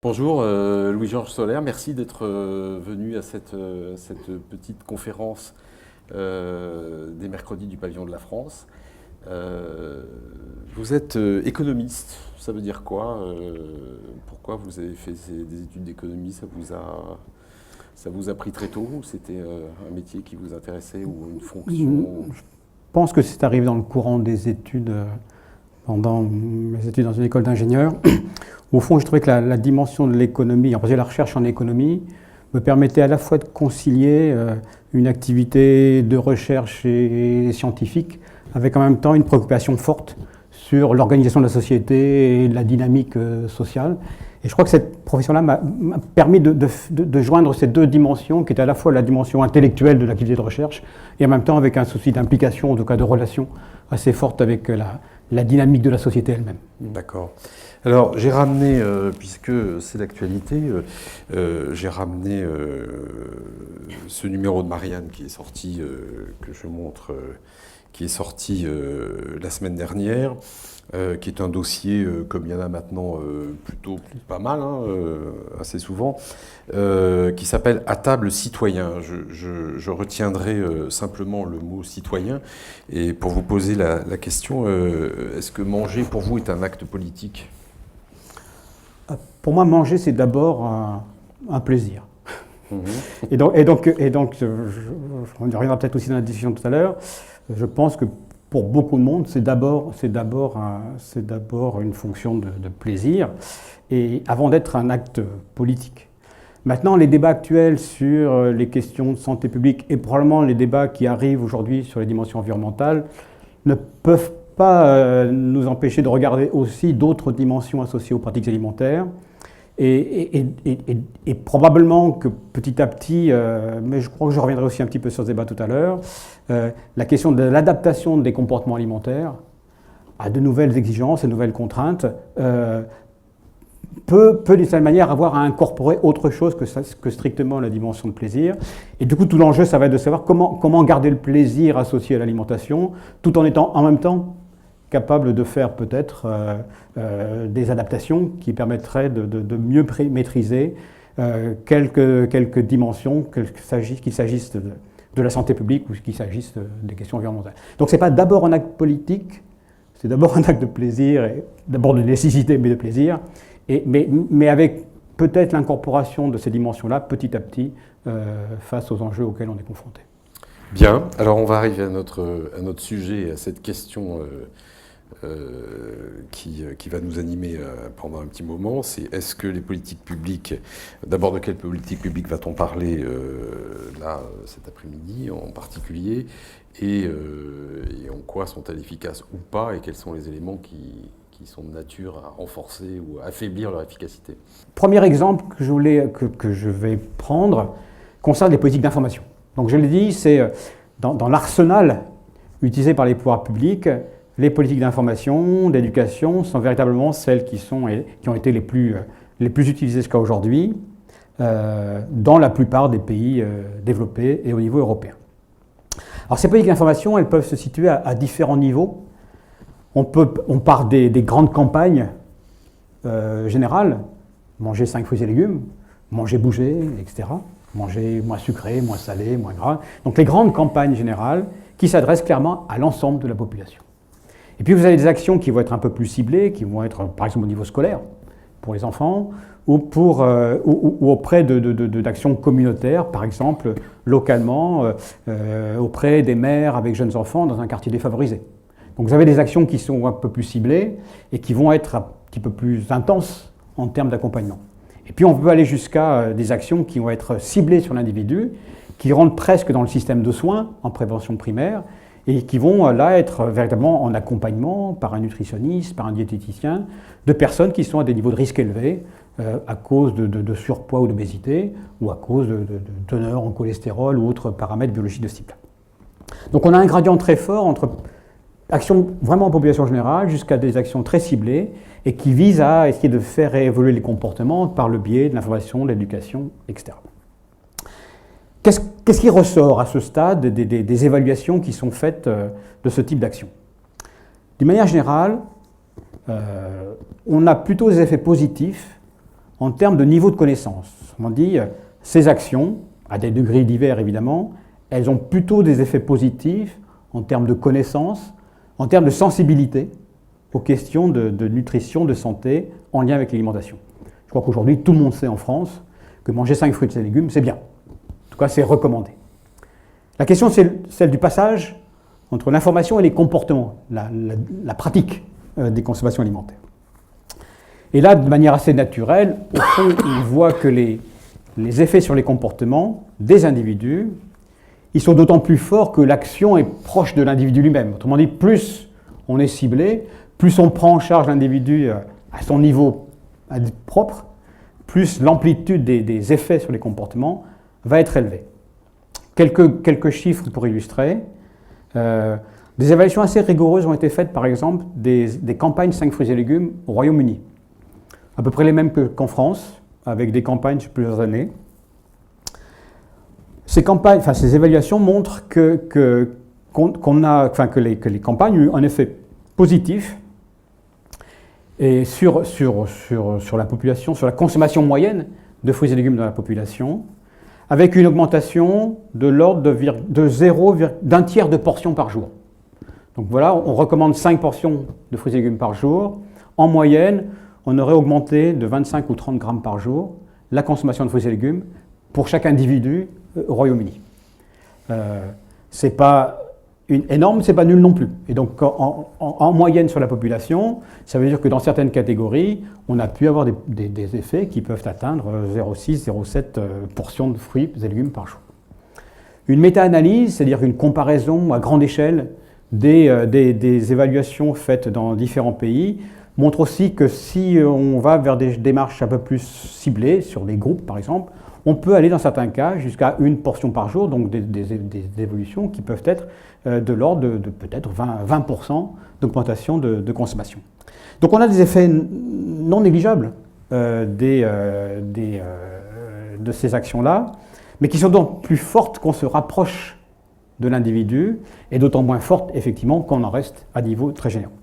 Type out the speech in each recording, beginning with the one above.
Bonjour Louis-Georges Solaire, merci d'être venu à cette petite conférence des mercredis du Pavillon de la France. Vous êtes économiste, ça veut dire quoi? Pourquoi vous avez fait des études d'économie? Ça vous a pris très tôt ou c'était un métier qui vous intéressait ou une fonction? Je pense que c'est arrivé dans le courant des études, pendant mes études dans une école d'ingénieur. Au fond, je trouvais que la dimension de l'économie, en fait la recherche en économie, me permettait à la fois de concilier une activité de recherche et scientifique avec en même temps une préoccupation forte sur l'organisation de la société et de la dynamique sociale. Et je crois que cette profession-là m'a permis de joindre ces deux dimensions, qui étaient à la fois la dimension intellectuelle de l'activité de recherche et en même temps avec un souci d'implication, en tout cas de relation assez forte avec la dynamique de la société elle-même. D'accord. Alors j'ai ramené, puisque c'est l'actualité, j'ai ramené ce numéro de Marianne qui est sorti, que je montre, qui est sorti la semaine dernière, qui est un dossier, comme il y en a maintenant plutôt pas mal, hein, assez souvent, qui s'appelle « À table citoyen ». Je retiendrai simplement le mot « citoyen » et pour vous poser la question, est-ce que manger pour vous est un acte politique ? Pour moi, manger, c'est d'abord un plaisir. Et donc, on y reviendra peut-être aussi dans la discussion tout à l'heure, je pense que pour beaucoup de monde, c'est d'abord une fonction de plaisir, et avant d'être un acte politique. Maintenant, les débats actuels sur les questions de santé publique, et probablement les débats qui arrivent aujourd'hui sur les dimensions environnementales, ne peuvent pas nous empêcher de regarder aussi d'autres dimensions associées aux pratiques alimentaires. Et probablement que petit à petit, mais je crois que je reviendrai aussi un petit peu sur ce débat tout à l'heure, la question de l'adaptation des comportements alimentaires à de nouvelles exigences et de nouvelles contraintes peut d'une certaine manière avoir à incorporer autre chose que strictement la dimension de plaisir. Et du coup, tout l'enjeu, ça va être de savoir comment garder le plaisir associé à l'alimentation, tout en étant en même temps capable de faire peut-être des adaptations qui permettraient de mieux maîtriser quelques dimensions, qu'il s'agisse de la santé publique ou qu'il s'agisse des questions environnementales. Donc ce n'est pas d'abord un acte politique, c'est d'abord un acte de plaisir, et d'abord de nécessité mais de plaisir, mais avec peut-être l'incorporation de ces dimensions-là petit à petit face aux enjeux auxquels on est confronté. Bien, alors on va arriver à notre sujet, à cette question qui va nous animer pendant un petit moment, c'est est-ce que les politiques publiques, d'abord de quelle politique publique va-t-on parler là cet après-midi en particulier, et en quoi sont-elles efficaces ou pas, et quels sont les éléments qui sont de nature à renforcer ou à affaiblir leur efficacité? Premier exemple que je vais prendre concerne les politiques d'information. Donc je l'ai dit, c'est dans l'arsenal utilisé par les pouvoirs publics, les politiques d'information, d'éducation sont véritablement celles qui ont été les plus utilisées jusqu'à aujourd'hui dans la plupart des pays développés et au niveau européen. Alors ces politiques d'information, elles peuvent se situer à différents niveaux. On part des grandes campagnes générales, manger 5 fruits et légumes, manger, bouger, etc. Manger moins sucré, moins salé, moins gras. Donc les grandes campagnes générales qui s'adressent clairement à l'ensemble de la population. Et puis vous avez des actions qui vont être un peu plus ciblées, qui vont être par exemple au niveau scolaire, pour les enfants, ou auprès d'actions communautaires, par exemple localement, auprès des mères avec jeunes enfants dans un quartier défavorisé. Donc vous avez des actions qui sont un peu plus ciblées et qui vont être un petit peu plus intenses en termes d'accompagnement. Et puis on peut aller jusqu'à des actions qui vont être ciblées sur l'individu, qui rentrent presque dans le système de soins en prévention primaire, et qui vont là être véritablement en accompagnement par un nutritionniste, par un diététicien, de personnes qui sont à des niveaux de risque élevés à cause de surpoids ou d'obésité, ou à cause de teneur en cholestérol ou autres paramètres biologiques de ce type-là. Donc on a un gradient très fort entre actions vraiment en population générale jusqu'à des actions très ciblées et qui visent à essayer de faire évoluer les comportements par le biais de l'information, de l'éducation, etc. Qu'est-ce qui ressort à ce stade des évaluations qui sont faites de ce type d'action? D'une manière générale, on a plutôt des effets positifs en termes de niveau de connaissance. On dit, ces actions, à des degrés divers évidemment, elles ont plutôt des effets positifs en termes de connaissance, en termes de sensibilité aux questions de nutrition, de santé, en lien avec l'alimentation. Je crois qu'aujourd'hui, tout le monde sait en France que manger 5 fruits et légumes, c'est bien. En tout cas, c'est recommandé. La question, c'est celle du passage entre l'information et les comportements, la pratique des consommations alimentaires. Et là, de manière assez naturelle, au fond, on voit que les effets sur les comportements des individus, ils sont d'autant plus forts que l'action est proche de l'individu lui-même. Autrement dit, plus on est ciblé, plus on prend en charge l'individu à son niveau propre, plus l'amplitude des effets sur les comportements va être élevée. Quelques chiffres pour illustrer. Des évaluations assez rigoureuses ont été faites, par exemple, des campagnes 5 fruits et légumes au Royaume-Uni. À peu près les mêmes qu'en France, avec des campagnes sur plusieurs années. Ces évaluations montrent que les campagnes ont eu un effet positif et sur la population, sur la consommation moyenne de fruits et légumes dans la population, avec une augmentation de l'ordre d'un tiers de portions par jour. Donc voilà, on recommande 5 portions de fruits et légumes par jour. En moyenne, on aurait augmenté de 25 ou 30 grammes par jour la consommation de fruits et légumes pour chaque individu au Royaume-Uni. C'est pas énorme, c'est pas nul non plus. Et donc en moyenne sur la population, ça veut dire que dans certaines catégories, on a pu avoir des effets qui peuvent atteindre 0,6, 0,7 portions de fruits et légumes par jour. Une méta-analyse, c'est-à-dire une comparaison à grande échelle des évaluations faites dans différents pays, montre aussi que si on va vers des démarches un peu plus ciblées, sur des groupes par exemple, on peut aller dans certains cas jusqu'à une portion par jour, donc des évolutions qui peuvent être de l'ordre de peut-être 20% d'augmentation de consommation. Donc on a des effets non négligeables de ces actions-là, mais qui sont donc plus fortes qu'on se rapproche de l'individu, et d'autant moins fortes effectivement qu'on en reste à niveau très général.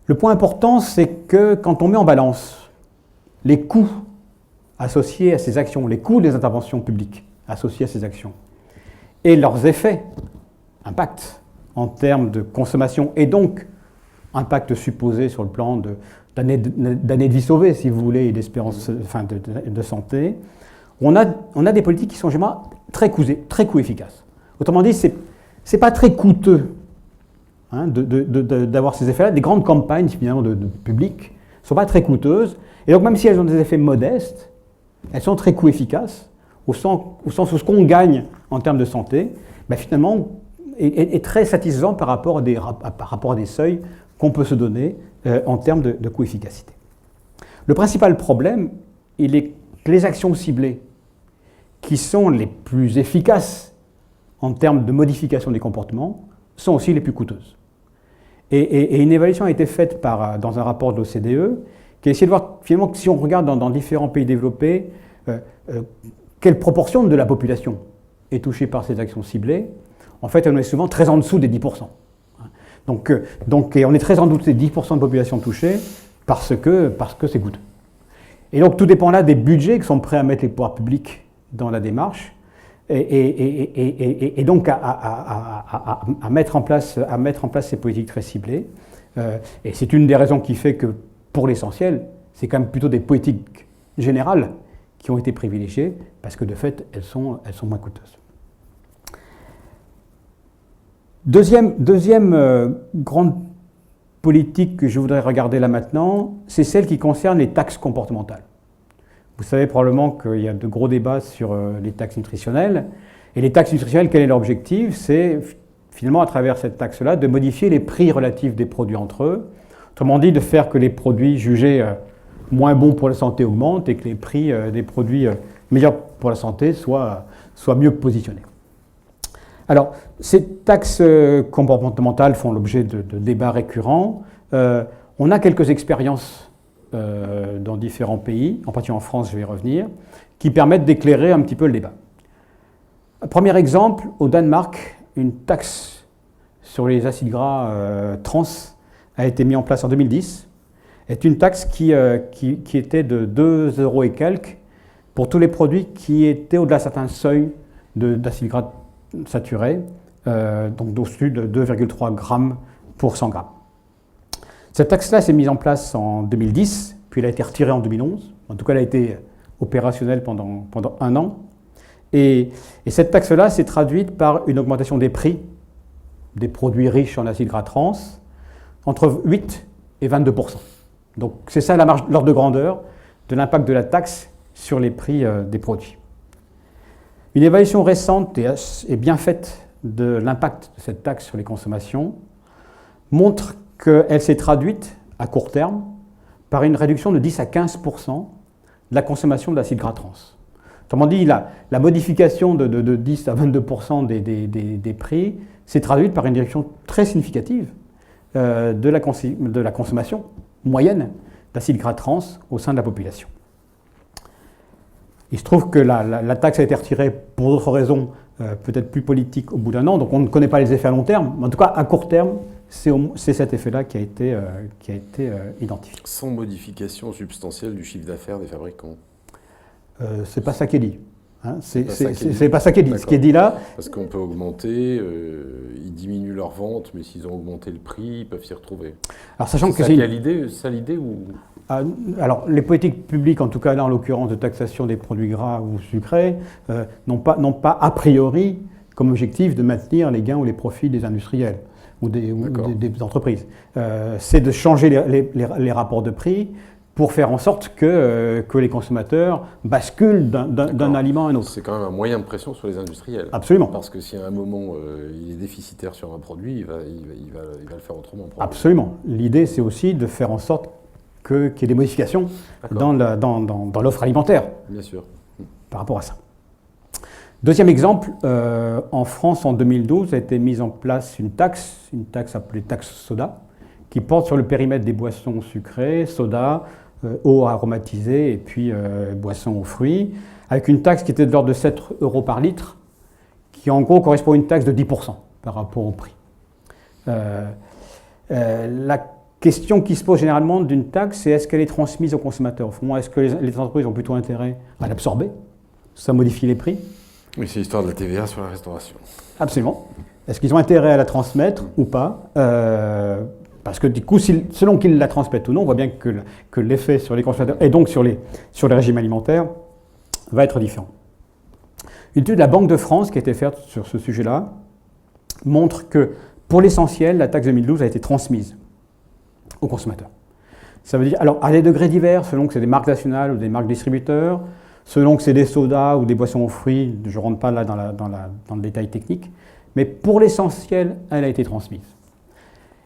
Le point important, c'est que quand on met en balance les coûts associés à ces actions, les coûts des interventions publiques associées à ces actions, et leurs effets, impact en termes de consommation, et donc impact supposé sur le plan d'années de vie sauvée, si vous voulez, et d'espérance, de santé, on a des politiques qui sont généralement très coût efficaces. Autrement dit, c'est pas très coûteux d'avoir ces effets-là. Des grandes campagnes finalement de public ne sont pas très coûteuses, et donc même si elles ont des effets modestes, elles sont très coût efficaces, au sens où ce qu'on gagne en termes de santé, finalement, est très satisfaisant par rapport à des seuils qu'on peut se donner en termes de coût efficacité. Le principal problème, il est que les actions ciblées, qui sont les plus efficaces en termes de modification des comportements, sont aussi les plus coûteuses. Et une évaluation a été faite dans un rapport de l'OCDE qui a essayé de voir finalement que si on regarde dans différents pays développés, quelle proportion de la population est touchée par ces actions ciblées. En fait, on est souvent très en dessous des 10%. Et on est très en dessous des 10% de population touchée parce que c'est coûteux. Et donc tout dépend là des budgets que sont prêts à mettre les pouvoirs publics dans la démarche, et donc à mettre en place ces politiques très ciblées. Et c'est une des raisons qui fait que, pour l'essentiel, c'est quand même plutôt des politiques générales qui ont été privilégiées, parce que de fait, elles sont moins coûteuses. Deuxième grande politique que je voudrais regarder là maintenant, c'est celle qui concerne les taxes comportementales. Vous savez probablement qu'il y a de gros débats sur les taxes nutritionnelles. Et les taxes nutritionnelles, quel est leur objectif? C'est finalement, à travers cette taxe-là, de modifier les prix relatifs des produits entre eux. Autrement dit, de faire que les produits jugés moins bons pour la santé augmentent et que les prix des produits meilleurs pour la santé soient mieux positionnés. Alors, ces taxes comportementales font l'objet de débats récurrents. On a quelques expériences dans différents pays, en particulier en France, je vais y revenir, qui permettent d'éclairer un petit peu le débat. Premier exemple, au Danemark, une taxe sur les acides gras trans a été mise en place en 2010. est une taxe qui était de 2 € et quelques pour tous les produits qui étaient au-delà d'un certain seuil d'acide gras saturé, donc au-dessus de 2,3 grammes pour 100 grammes. Cette taxe-là s'est mise en place en 2010, puis elle a été retirée en 2011. En tout cas, elle a été opérationnelle pendant 1 an. Et cette taxe-là s'est traduite par une augmentation des prix des produits riches en acides gras trans entre 8 et 22%. Donc c'est ça l'ordre de grandeur de l'impact de la taxe sur les prix des produits. Une évaluation récente et bien faite de l'impact de cette taxe sur les consommations montre qu'elle s'est traduite à court terme par une réduction de 10 à 15% de la consommation d'acide gras trans. Autrement dit, la modification de 10 à 22% des prix s'est traduite par une réduction très significative de la consommation moyenne d'acide gras trans au sein de la population. Il se trouve que la taxe a été retirée pour d'autres raisons, peut-être plus politiques, au bout d'1 an, donc on ne connaît pas les effets à long terme, mais en tout cas à court terme, c'est cet effet-là qui a été identifié. Sans modification substantielle du chiffre d'affaires des fabricants. C'est pas ça qui est dit. Hein, c'est pas ça qui est dit. Ce qui est dit là. Parce qu'on peut augmenter, ils diminuent leurs ventes, mais s'ils ont augmenté le prix, ils peuvent s'y retrouver. Alors sachant que c'est l'idée ou... Alors les politiques publiques, en tout cas là en l'occurrence de taxation des produits gras ou sucrés, n'ont pas a priori comme objectif de maintenir les gains ou les profits des industriels ou des entreprises. C'est de changer les rapports de prix pour faire en sorte que les consommateurs basculent d'un aliment à un autre. C'est quand même un moyen de pression sur les industriels. Absolument. Parce que si à un moment il est déficitaire sur un produit, il va le faire autrement. Absolument. L'idée, c'est aussi de faire en sorte qu'il y ait des modifications dans l'offre alimentaire. Bien sûr. Par rapport à ça. Deuxième exemple, en France, en 2012, a été mise en place une taxe appelée taxe soda, qui porte sur le périmètre des boissons sucrées, soda, eau aromatisée et puis boissons aux fruits, avec une taxe qui était de l'ordre de 7 € par litre, qui en gros correspond à une taxe de 10% par rapport au prix. La question qui se pose généralement d'une taxe, c'est est-ce qu'elle est transmise aux consommateurs? Au fond, est-ce que les entreprises ont plutôt intérêt à l'absorber? Ça modifie les prix. Oui, c'est l'histoire de la TVA sur la restauration. Absolument. Est-ce qu'ils ont intérêt à la transmettre ou pas? Parce que du coup, selon qu'ils la transmettent ou non, on voit bien que l'effet sur les consommateurs et donc sur les régimes alimentaires va être différent. Une étude de la Banque de France qui a été faite sur ce sujet-là montre que, pour l'essentiel, la taxe 2012 a été transmise aux consommateurs. Ça veut dire, alors à des degrés divers, selon que c'est des marques nationales ou des marques distributeurs, selon que c'est des sodas ou des boissons aux fruits, je ne rentre pas là dans le détail technique, mais pour l'essentiel, elle a été transmise.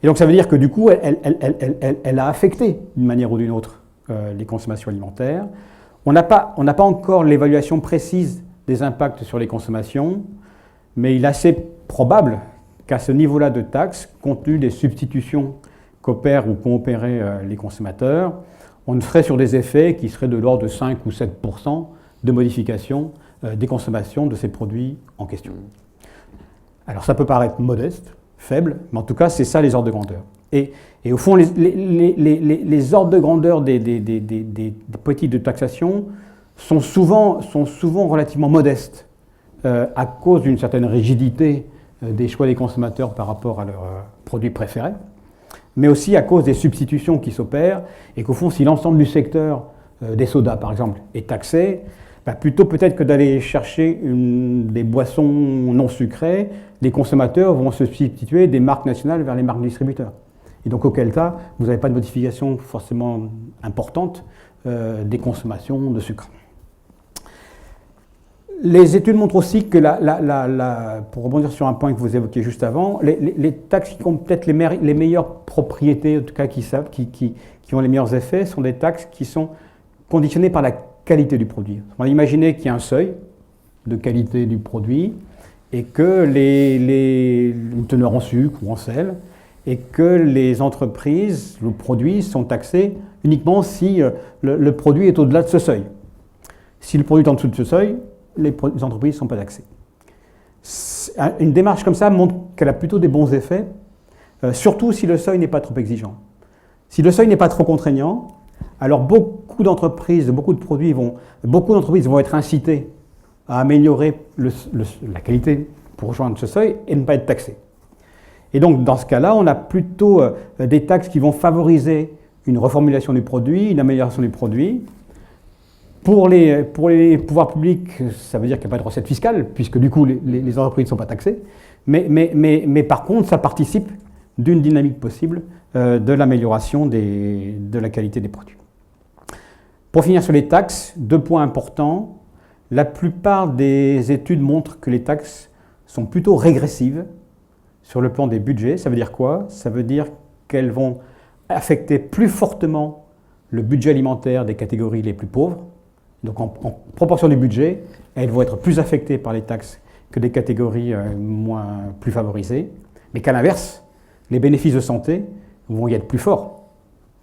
Et donc ça veut dire que du coup, elle a affecté d'une manière ou d'une autre les consommations alimentaires. On n'a pas encore l'évaluation précise des impacts sur les consommations, mais il est assez probable qu'à ce niveau-là de taxe, compte tenu des substitutions qu'opèrent ou qu'ont opéré les consommateurs, on serait sur des effets qui seraient de l'ordre de 5 ou 7% de modification des consommations de ces produits en question. Alors ça peut paraître modeste, faible, mais en tout cas, c'est ça les ordres de grandeur. Et au fond, les ordres de grandeur des politiques de taxation sont souvent relativement modestes à cause d'une certaine rigidité des choix des consommateurs par rapport à leurs produits préférés, mais aussi à cause des substitutions qui s'opèrent, et qu'au fond, si l'ensemble du secteur des sodas, par exemple, est taxé, plutôt peut-être que d'aller chercher des boissons non sucrées, les consommateurs vont se substituer des marques nationales vers les marques distributeurs. Et donc, auquel cas, vous n'avez pas de modification forcément importante des consommations de sucre. Les études montrent aussi que, pour rebondir sur un point que vous évoquiez juste avant, les taxes qui ont peut-être les meilleures propriétés, en tout cas qui ont les meilleurs effets, sont des taxes qui sont conditionnées par la qualité du produit. On va imaginer qu'il y a un seuil de qualité du produit et que les teneurs en sucre ou en sel, et que les entreprises, le produit, sont taxés uniquement si le produit est au-delà de ce seuil. Si le produit est en dessous de ce seuil, les entreprises ne sont pas taxées. Une démarche comme ça montre qu'elle a plutôt des bons effets, surtout si le seuil n'est pas trop exigeant. Si le seuil n'est pas trop contraignant, alors beaucoup d'entreprises vont être incitées à améliorer la qualité pour rejoindre ce seuil et ne pas être taxées. Et donc, dans ce cas-là, on a plutôt des taxes qui vont favoriser une reformulation du produit, une amélioration du produit. Pour les pouvoirs publics, ça veut dire qu'il n'y a pas de recette fiscale, puisque du coup, les entreprises ne sont pas taxées. Mais par contre, ça participe d'une dynamique possible de l'amélioration de la qualité des produits. Pour finir sur les taxes, 2 points importants. La plupart des études montrent que les taxes sont plutôt régressives sur le plan des budgets. Ça veut dire quoi? Ça veut dire qu'elles vont affecter plus fortement le budget alimentaire des catégories les plus pauvres. Donc en proportion du budget, elles vont être plus affectées par les taxes que des catégories plus favorisées. Mais qu'à l'inverse, les bénéfices de santé vont y être plus forts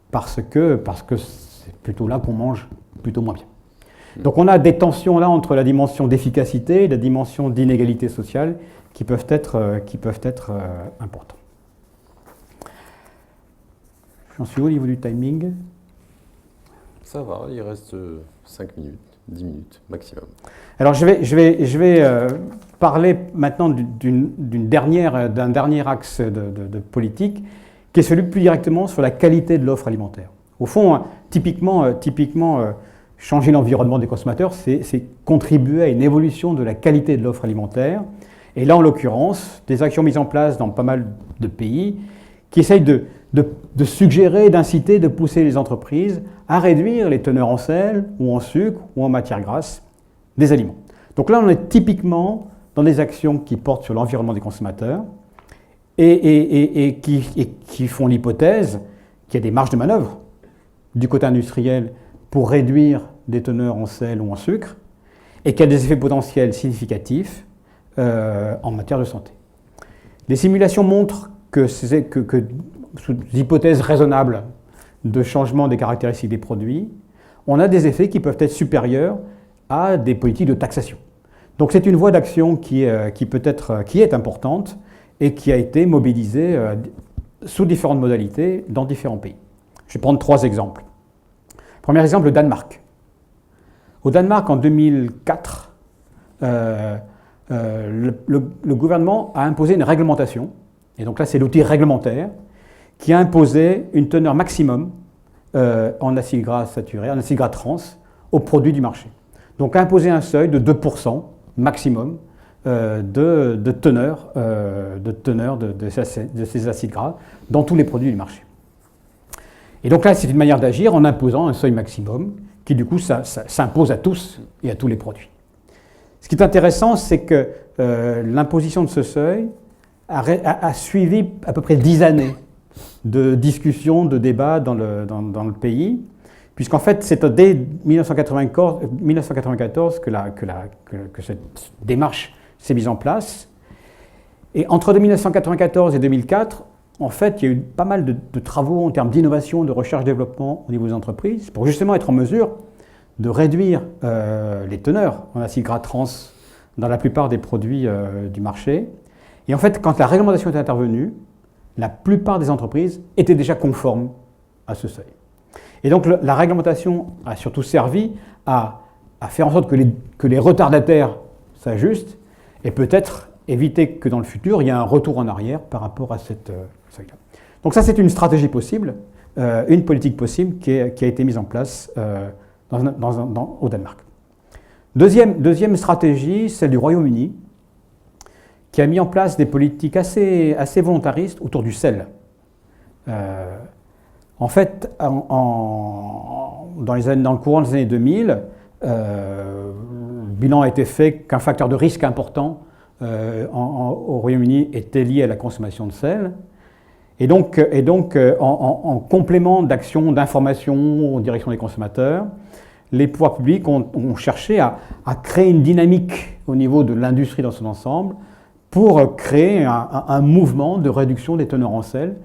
parce que c'est plutôt là qu'on mange plutôt moins bien. Donc on a des tensions là entre la dimension d'efficacité et la dimension d'inégalité sociale qui peuvent être importantes. J'en suis où au niveau du timing? Ça va, il reste 5 minutes, 10 minutes maximum. Alors je vais parler maintenant d'un dernier axe de politique qui est celui plus directement sur la qualité de l'offre alimentaire. Au fond, typiquement changer l'environnement des consommateurs, c'est contribuer à une évolution de la qualité de l'offre alimentaire. Et là, en l'occurrence, des actions mises en place dans pas mal de pays qui essayent de suggérer, d'inciter, de pousser les entreprises à réduire les teneurs en sel ou en sucre ou en matière grasse des aliments. Donc là, on est typiquement dans des actions qui portent sur l'environnement des consommateurs et qui font l'hypothèse qu'il y a des marges de manœuvre du côté industriel pour réduire des teneurs en sel ou en sucre et qu'il y a des effets potentiels significatifs en matière de santé. Les simulations montrent que sous l'hypothèse raisonable de changement des caractéristiques des produits, on a des effets qui peuvent être supérieurs à des politiques de taxation. Donc c'est une voie d'action qui est importante et qui a été mobilisée sous différentes modalités dans différents pays. Je vais prendre 3 exemples. Premier exemple, le Danemark. Au Danemark, en 2004, le gouvernement a imposé une réglementation, et donc là c'est l'outil réglementaire, qui a imposé une teneur maximum en acides gras saturés, en acides gras trans, aux produits du marché. Donc imposer un seuil de 2% maximum de teneur de ces acides gras dans tous les produits du marché. Et donc là, c'est une manière d'agir en imposant un seuil maximum qui, du coup, ça s'impose à tous et à tous les produits. Ce qui est intéressant, c'est que l'imposition de ce seuil a suivi à peu près 10 années de discussions, de débats dans le pays, puisqu'en fait, c'est dès 1994 que cette démarche s'est mise en place. Et entre 1994 et 2004, en fait, il y a eu pas mal de travaux en termes d'innovation, de recherche-développement au niveau des entreprises, pour justement être en mesure de réduire les teneurs en acides gras trans dans la plupart des produits du marché. Et en fait, quand la réglementation est intervenue, la plupart des entreprises étaient déjà conformes à ce seuil. Et donc la réglementation a surtout servi à faire en sorte que les retardataires s'ajustent et peut-être éviter que dans le futur, il y ait un retour en arrière par rapport à cette seuil-là. Donc ça, c'est une stratégie possible, une politique possible qui a été mise en place au Danemark. Deuxième stratégie, celle du Royaume-Uni, qui a mis en place des politiques assez volontaristes autour du sel. En fait, dans le courant des années 2000, le bilan a été fait qu'un facteur de risque important au Royaume-Uni était lié à la consommation de sel. Et donc en complément d'actions d'information en direction des consommateurs, les pouvoirs publics ont cherché à créer une dynamique au niveau de l'industrie dans son ensemble pour créer un mouvement de réduction des teneurs en sel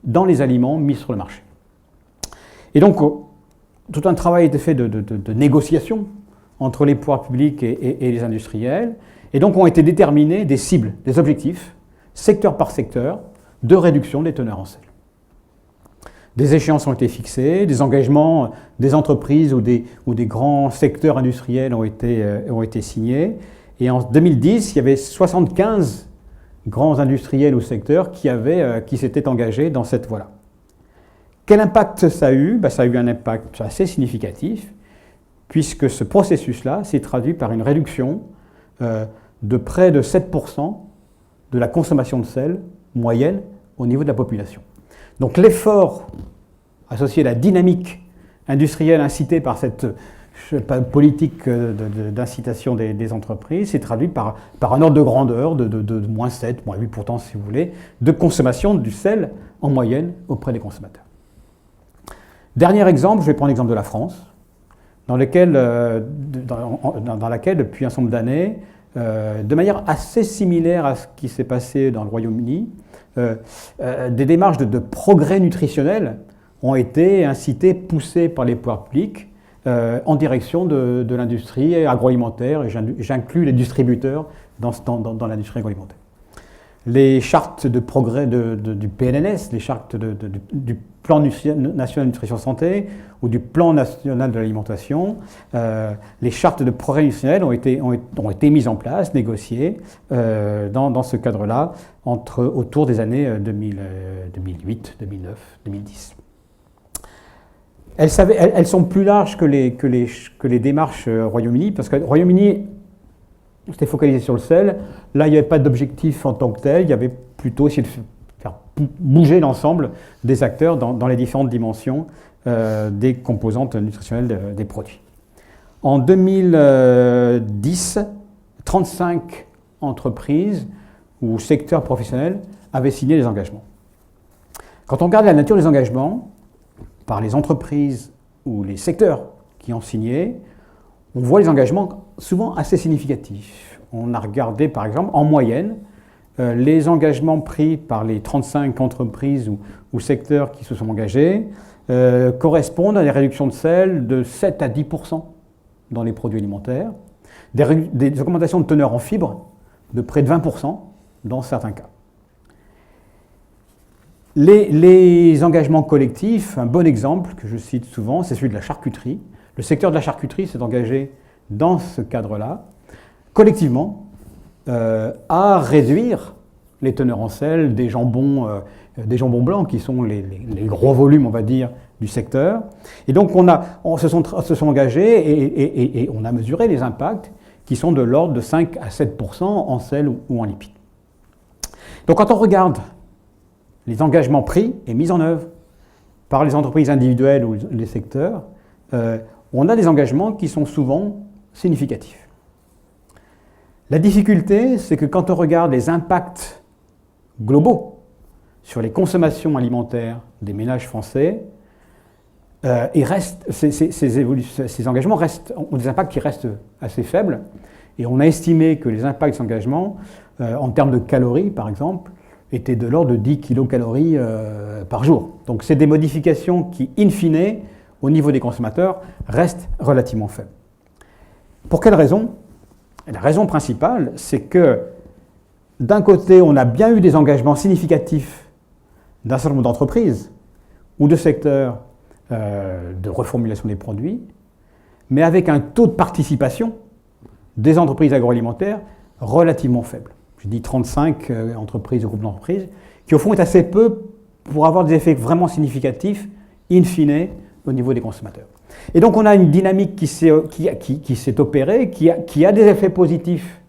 dans les aliments mis sur le marché. Et donc, tout un travail a été fait de négociation entre les pouvoirs publics et les industriels, et donc ont été déterminés des cibles, des objectifs, secteur par secteur, de réduction des teneurs en sel. Des échéances ont été fixées, des engagements des entreprises ou des grands secteurs industriels ont été signés. Et en 2010, il y avait 75 grands industriels ou secteurs qui s'étaient engagés dans cette voie-là. Quel impact ça a eu? Ça a eu un impact assez significatif, puisque ce processus-là s'est traduit par une réduction de près de 7% de la consommation de sel moyenne au niveau de la population. Donc l'effort associé à la dynamique industrielle incitée par cette politique d'incitation des entreprises s'est traduit par un ordre de grandeur de moins 7, moins 8% si vous voulez, de consommation du sel en moyenne auprès des consommateurs. Dernier exemple, je vais prendre l'exemple de la France, dans laquelle, depuis un certain nombre d'années, de manière assez similaire à ce qui s'est passé dans le Royaume-Uni, des démarches de progrès nutritionnel ont été incitées, poussées par les pouvoirs publics en direction de l'industrie agroalimentaire, et j'inclus les distributeurs dans l'industrie agroalimentaire. Les chartes de progrès du PNNS, les chartes du Plan national nutrition santé ou du Plan national de l'alimentation, les chartes de progrès nutritionnel ont été mises en place, négociées dans ce cadre-là autour des années 2008, 2009, 2010. Elles sont plus larges que les démarches Royaume-Uni, parce que le Royaume-Uni c'était focalisé sur le sel. Là, il n'y avait pas d'objectif en tant que tel, il y avait plutôt essayé de faire bouger l'ensemble des acteurs dans les différentes dimensions des composantes nutritionnelles des produits. En 2010, 35 entreprises ou secteurs professionnels avaient signé des engagements. Quand on regarde la nature des engagements, par les entreprises ou les secteurs qui ont signé, on voit les engagements souvent assez significatifs. On a regardé, par exemple, en moyenne, les engagements pris par les 35 entreprises ou secteurs qui se sont engagés correspondent à des réductions de sel de 7 à 10% dans les produits alimentaires, des augmentations de teneur en fibres de près de 20% dans certains cas. Les engagements collectifs, un bon exemple que je cite souvent, c'est celui de la charcuterie. Le secteur de la charcuterie s'est engagé dans ce cadre-là, collectivement, à réduire les teneurs en sel des jambons blancs, qui sont les gros volumes, on va dire, du secteur. Et donc, se sont engagés et on a mesuré les impacts qui sont de l'ordre de 5 à 7% en sel ou en lipides. Donc, quand on regarde les engagements pris et mis en œuvre par les entreprises individuelles ou les secteurs, on a des engagements qui sont souvent significatifs. La difficulté, c'est que quand on regarde les impacts globaux sur les consommations alimentaires des ménages français, ces engagements ont des impacts qui restent assez faibles. Et on a estimé que les impacts de ces engagements, en termes de calories par exemple, étaient de l'ordre de 10 kilocalories par jour. Donc c'est des modifications qui, in fine, au niveau des consommateurs, restent relativement faibles. Pour quelle raison? La raison principale, c'est que d'un côté, on a bien eu des engagements significatifs d'un certain nombre d'entreprises ou de secteurs de reformulation des produits, mais avec un taux de participation des entreprises agroalimentaires relativement faible. Je dis 35 entreprises ou groupes d'entreprises, qui au fond est assez peu pour avoir des effets vraiment significatifs, in fine, au niveau des consommateurs. Et donc on a une dynamique qui s'est opérée, qui a des effets positifs,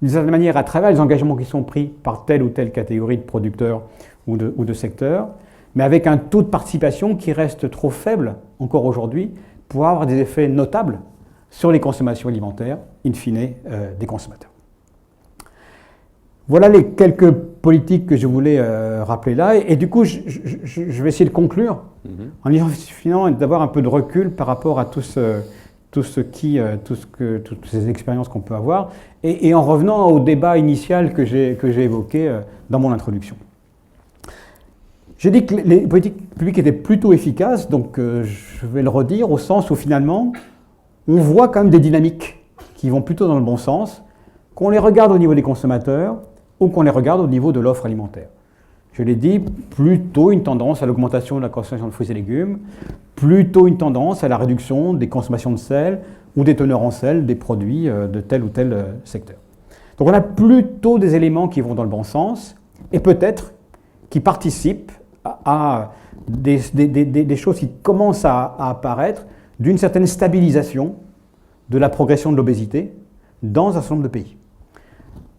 d'une certaine manière, à travers les engagements qui sont pris par telle ou telle catégorie de producteurs ou de secteurs, mais avec un taux de participation qui reste trop faible, encore aujourd'hui, pour avoir des effets notables sur les consommations alimentaires, in fine, des consommateurs. Voilà les quelques politiques que je voulais rappeler là. Et du coup, je vais essayer de conclure en essayant d'avoir un peu de recul par rapport à toutes ces expériences qu'on peut avoir et en revenant au débat initial que j'ai évoqué dans mon introduction. J'ai dit que les politiques publiques étaient plutôt efficaces, donc je vais le redire au sens où finalement, on voit quand même des dynamiques qui vont plutôt dans le bon sens, qu'on les regarde au niveau des consommateurs ou qu'on les regarde au niveau de l'offre alimentaire. je l'ai dit, plutôt une tendance à l'augmentation de la consommation de fruits et légumes, plutôt une tendance à la réduction des consommations de sel ou des teneurs en sel des produits de tel ou tel secteur. Donc on a plutôt des éléments qui vont dans le bon sens et peut-être qui participent à des choses qui commencent à apparaître d'une certaine stabilisation de la progression de l'obésité dans un certain nombre de pays.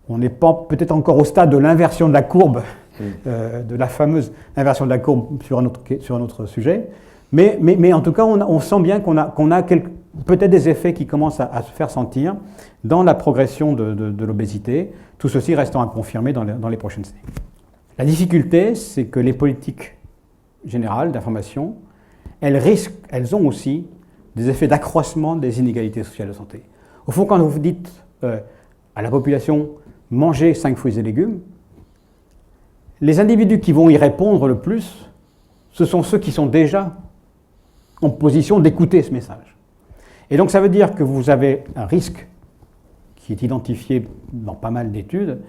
On n'est pas peut-être encore au stade de l'inversion de la courbe, de la fameuse inversion de la courbe sur un autre sujet, mais en tout cas, on sent bien qu'on a peut-être des effets qui commencent à se faire sentir dans la progression de l'obésité, tout ceci restant à confirmer dans les prochaines années. La difficulté, c'est que les politiques générales d'information, elles ont aussi des effets d'accroissement des inégalités sociales de santé. Au fond, quand vous dites à la population « mangez 5 fruits et légumes », les individus qui vont y répondre le plus, ce sont ceux qui sont déjà en position d'écouter ce message. Et donc ça veut dire que vous avez un risque qui est identifié dans pas mal d'études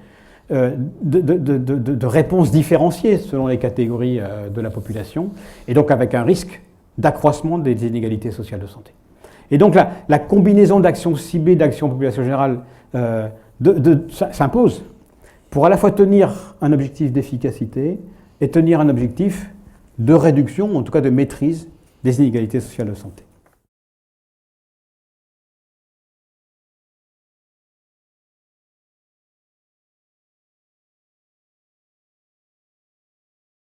de réponses différenciées selon les catégories de la population, et donc avec un risque d'accroissement des inégalités sociales de santé. Et donc la combinaison d'actions ciblées, d'actions population générale s'impose pour à la fois tenir un objectif d'efficacité et tenir un objectif de réduction, en tout cas de maîtrise des inégalités sociales de santé.